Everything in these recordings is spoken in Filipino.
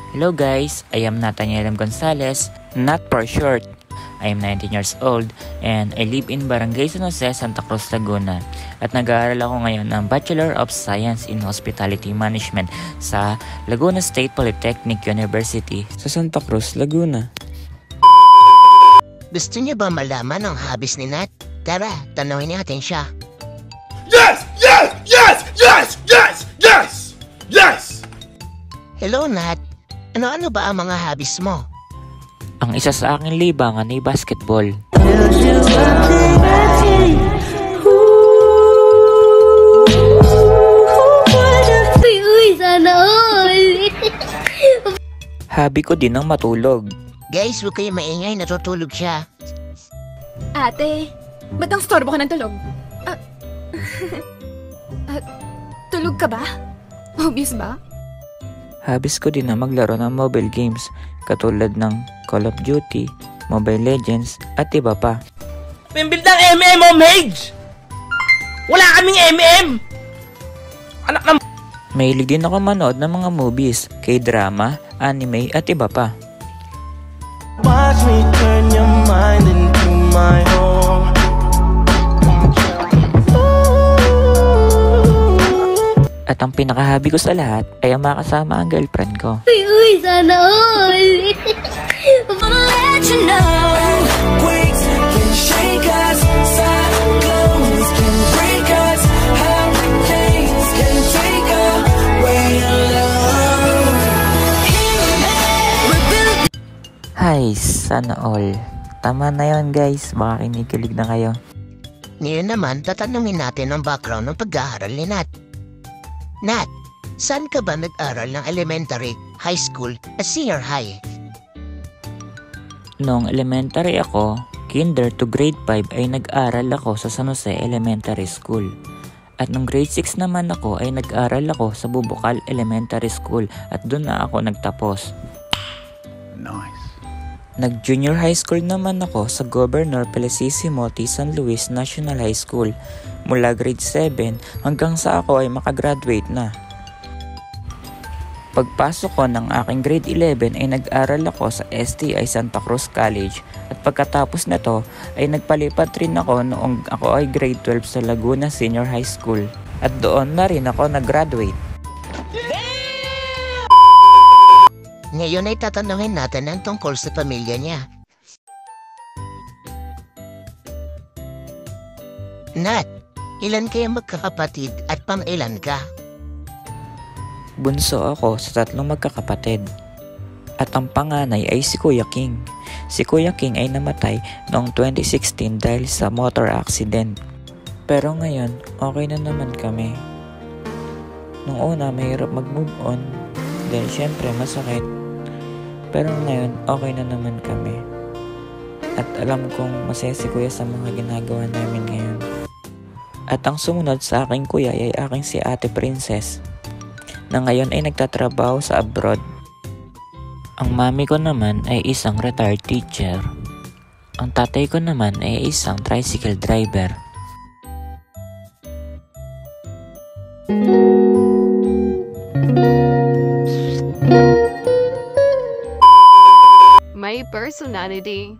Hello guys, I am Nathaniel M. Gonzalez, not for short. I am 19 years old and I live in Barangay San Jose, Santa Cruz, Laguna. At nag-aaral ako ngayon ng Bachelor of Science in Hospitality Management sa Laguna State Polytechnic University sa Santa Cruz, Laguna. Gusto niyo ba malaman ang hobbies ni Nat? Tara, tanawin natin siya. Yes! Yes! Yes! Yes! Yes! Yes! Yes! Hello Nat, ano-ano ba ang mga hobbies mo? Ang isa sa aking libangan ay basketball. Sana all! Hobby ko din ang matulog. Guys, huwag kayo maingay, natutulog siya. Ate, ba't ang storbo ka ng tulog? Tulog ka ba? Obvious ba? Hobbies ko din na maglaro ng mobile games katulad ng Call of Duty, Mobile Legends at iba pa. Pimbil ng MM o Mage! Wala kaming MM! Anak ng... Mahilig din ako manood ng mga movies, K-drama, anime at iba pa. Watch me turn your mind into my home. At ang pinaka-hobby ko sa lahat ay ang makasama ang girlfriend ko. Uy, sana all! Wanna let you know, quakes can shake us, cyclones can break us, hurricanes can take away your love. Hi, sana all. Tama na yon guys, baka kinikilig na kayo. Ngayon naman, tatanungin natin ang background ng pag-aaral ni Nat. Nat, saan ka ba nag-aral ng elementary, high school, at senior high? Noong elementary ako, kinder to grade 5 ay nag-aral ako sa San Jose Elementary School. At nung grade 6 naman ako ay nag-aral ako sa Bubukal Elementary School at doon na ako nagtapos. Nice. Nag-junior high school naman ako sa Governor Felicissimo T. San Luis National High School mula grade 7 hanggang sa ako ay makagraduate na. Pagpasok ko ng aking grade 11 ay nag-aral ako sa STI Santa Cruz College at pagkatapos nito ay nagpalipat rin ako noong ako ay grade 12 sa Laguna Senior High School at doon na rin ako nag-graduate. Ngayon ay tatanungin natin ang tungkol sa pamilya niya. Nat, ilan kayo magkakapatid at pang-ilan ka? Bunso ako sa 3 magkakapatid. At ang panganay ay si Kuya King. Si Kuya King ay namatay noong 2016 dahil sa motor accident. Pero ngayon, okay na naman kami. Nung una, mahirap mag-move on dahil syempre masakit. Pero ngayon, okay na naman kami. At alam kong masaya si Kuya sa mga ginagawa namin ngayon. At ang sumunod sa aking kuya ay aking si Ate Princess, na ngayon ay nagtatrabaho sa abroad. Ang mami ko naman ay isang retired teacher. Ang tatay ko naman ay isang tricycle driver. May personality.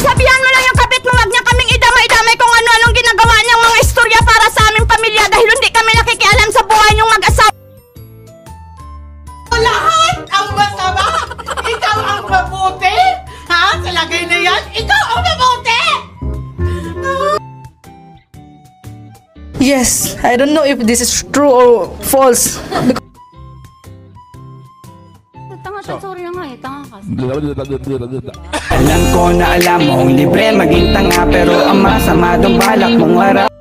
Sabihan mo lang yung kapit mo, wag niya kaming idamay-damay kung ano-anong ginagawa niyang mga istorya para sa aming pamilya dahil hindi kami nakikialam sa buhay niyong mag-asawa. Lahat ang masama! Ikaw ang mabuti! Ha? Sa lagay na yan, ikaw ang mabuti! Yes, I don't know if this is true or false. Sorry na nga eh, tanga ka. Alam ko na alam mong libre maging tanga pero ang masama dong balak mong harap.